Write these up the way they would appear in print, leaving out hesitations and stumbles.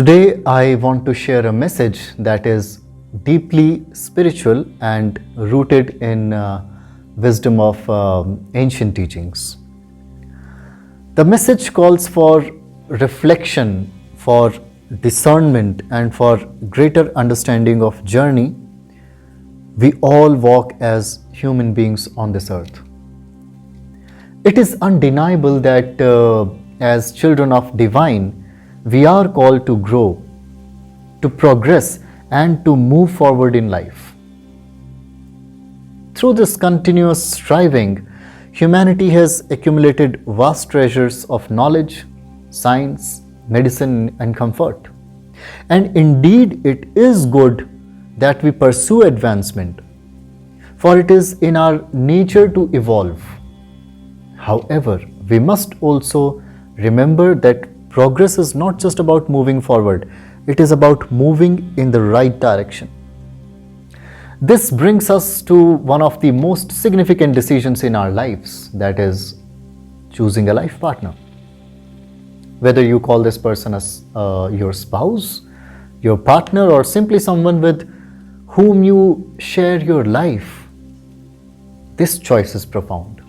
Today, I want to share a message that is deeply spiritual and rooted in wisdom of ancient teachings. The message calls for reflection, for discernment, and for greater understanding of journey we all walk as human beings on this earth. It is undeniable that as children of divine, we are called to grow, to progress, and to move forward in life. Through this continuous striving, humanity has accumulated vast treasures of knowledge, science, medicine, and comfort. And indeed, it is good that we pursue advancement, for it is in our nature to evolve. However, we must also remember that progress is not just about moving forward, it is about moving in the right direction. This brings us to one of the most significant decisions in our lives, that is, choosing a life partner. Whether you call this person as your spouse, your partner, or simply someone with whom you share your life, this choice is profound.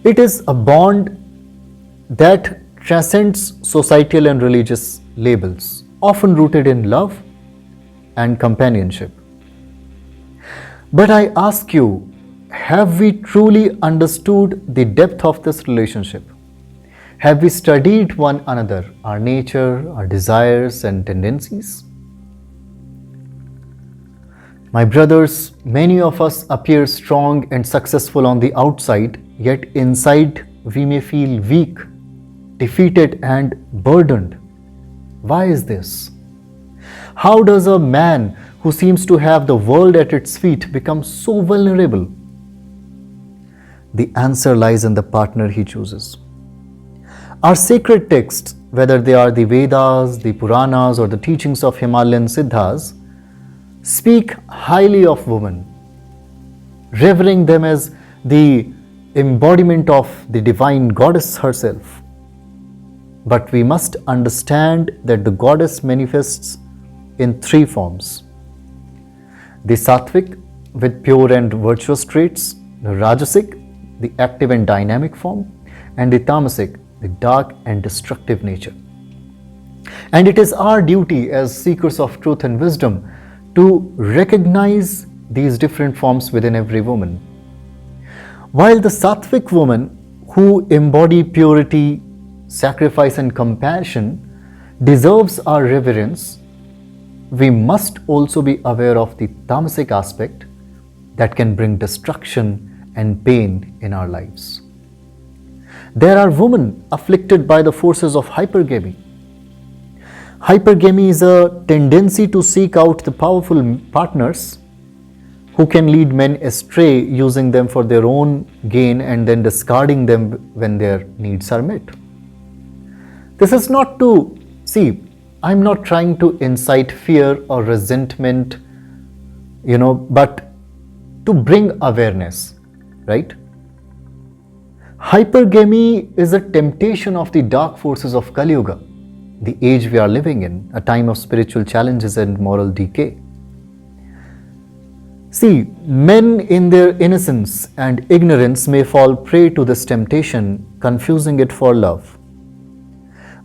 It is a bond that transcends societal and religious labels, often rooted in love and companionship. But I ask you, have we truly understood the depth of this relationship? Have we studied one another, our nature, our desires and tendencies? My brothers, many of us appear strong and successful on the outside, yet inside we may feel weak, defeated and burdened. Why is this? How does a man who seems to have the world at its feet become so vulnerable? The answer lies in the partner he chooses. Our sacred texts, whether they are the Vedas, the Puranas, or the teachings of Himalayan Siddhas, speak highly of women, revering them as the embodiment of the divine goddess herself. But we must understand that the goddess manifests in three forms: the sattvic, with pure and virtuous traits; the rajasic, the active and dynamic form; and the tamasic, the dark and destructive nature. And it is our duty as seekers of truth and wisdom to recognize these different forms within every woman. While the sattvic woman, who embody purity, sacrifice and compassion, deserves our reverence, we must also be aware of the tamasic aspect that can bring destruction and pain in our lives. There are women afflicted by the forces of hypergamy. Hypergamy is a tendency to seek out the powerful partners who can lead men astray, using them for their own gain and then discarding them when their needs are met. This is not to, I'm not trying to incite fear or resentment, but to bring awareness, right? Hypergamy is a temptation of the dark forces of Kali Yuga, the age we are living in, a time of spiritual challenges and moral decay. Men in their innocence and ignorance may fall prey to this temptation, confusing it for love.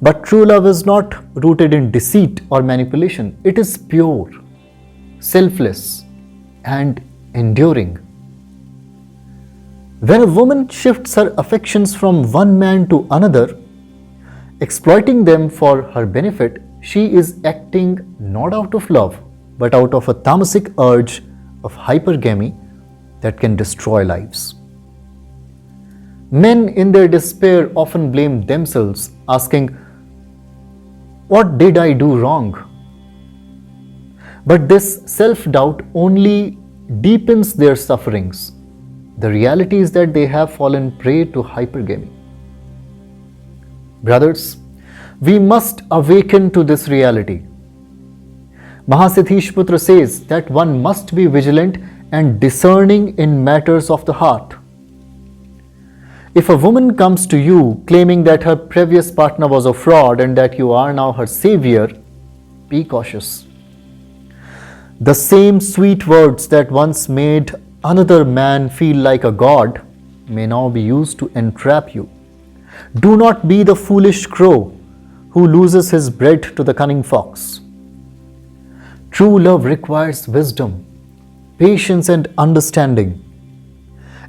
But true love is not rooted in deceit or manipulation. It is pure, selfless, and enduring. When a woman shifts her affections from one man to another, exploiting them for her benefit, she is acting not out of love, but out of a tamasic urge of hypergamy that can destroy lives. Men in their despair often blame themselves, asking, "What did I do wrong?" But this self-doubt only deepens their sufferings. The reality is that they have fallen prey to hypergamy. Brothers, we must awaken to this reality. Mahasiddha Ishaputra says that one must be vigilant and discerning in matters of the heart. If a woman comes to you claiming that her previous partner was a fraud and that you are now her savior, be cautious. The same sweet words that once made another man feel like a god may now be used to entrap you. Do not be the foolish crow who loses his bread to the cunning fox. True love requires wisdom, patience, and understanding.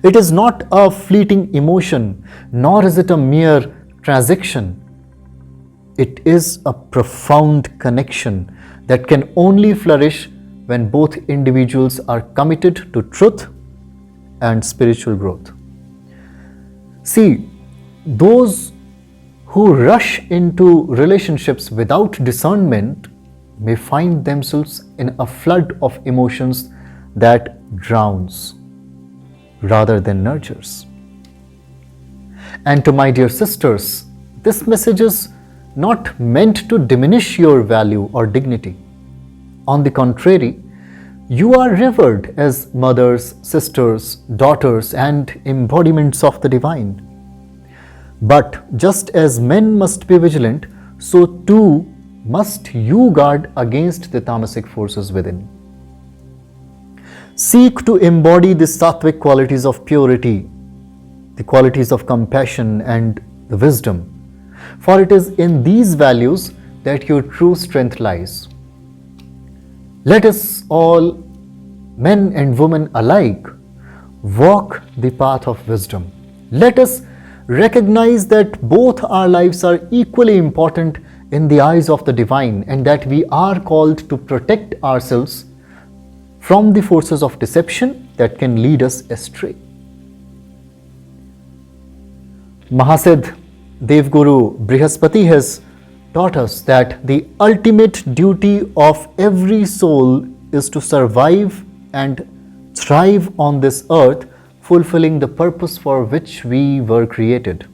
It is not a fleeting emotion, nor is it a mere transaction. It is a profound connection that can only flourish when both individuals are committed to truth and spiritual growth. See, those who rush into relationships without discernment may find themselves in a flood of emotions that drowns rather than nurtures. And to my dear sisters, this message is not meant to diminish your value or dignity. On the contrary, you are revered as mothers, sisters, daughters, and embodiments of the divine. But just as men must be vigilant, so too must you guard against the tamasic forces within. Seek to embody the sattvic qualities of purity, the qualities of compassion and the wisdom, for it is in these values that your true strength lies. Let us all, men and women alike, walk the path of wisdom. Let us recognize that both our lives are equally important in the eyes of the divine, and that we are called to protect ourselves from the forces of deception that can lead us astray. Mahasiddha Devguru Brihaspati has taught us that the ultimate duty of every soul is to survive and thrive on this earth, fulfilling the purpose for which we were created.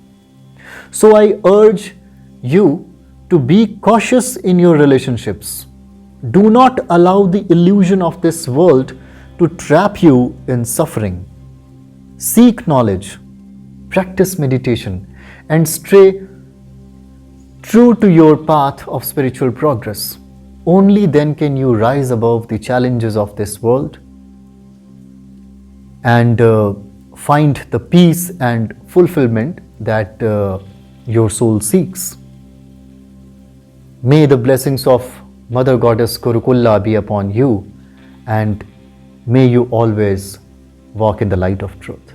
So I urge you to be cautious in your relationships. Do not allow the illusion of this world to trap you in suffering. Seek knowledge, practice meditation, and stay true to your path of spiritual progress. Only then can you rise above the challenges of this world and find the peace and fulfillment that your soul seeks. May the blessings of Mother Goddess Kurukulla be upon you, and may you always walk in the light of truth.